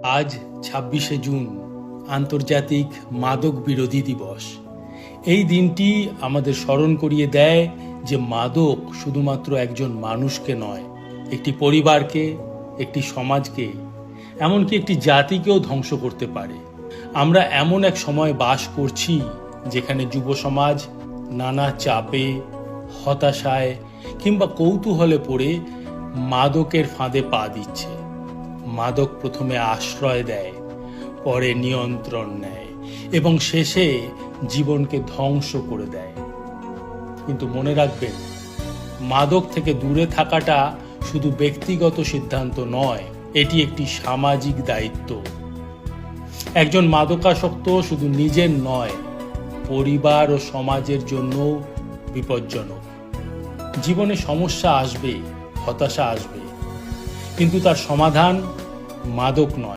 আজ ২৬শে জুন আন্তর্জাতিক মাদক বিরোধী দিবস। এই দিনটি আমাদের স্মরণ করিয়ে দেয় যে মাদক শুধুমাত্র একজন মানুষকে নয়, একটি পরিবারকে, একটি সমাজকে, এমনকি একটি জাতিকেও ধ্বংস করতে পারে। আমরা এমন এক সময় বাস করছি যেখানে যুব সমাজ নানা চাপে, হতাশায় কিংবা কৌতূহলে পড়ে মাদকের ফাঁদে পা দিচ্ছে। মাদক প্রথমে আশ্রয় দেয়, পরে নিয়ন্ত্রণ নেয় এবং শেষে জীবনকে ধ্বংস করে দেয়। কিন্তু মনে রাখবেন, মাদক থেকে দূরে থাকাটা শুধু ব্যক্তিগত সিদ্ধান্ত নয়, এটি একটি সামাজিক দায়িত্ব। একজন মাদকাসক্ত শুধু নিজের নয়, পরিবার ও সমাজের জন্য বিপজ্জনক। জীবনে সমস্যা আসবে, হতাশা আসবে, কিন্তু তার সমাধান মাদক নয়।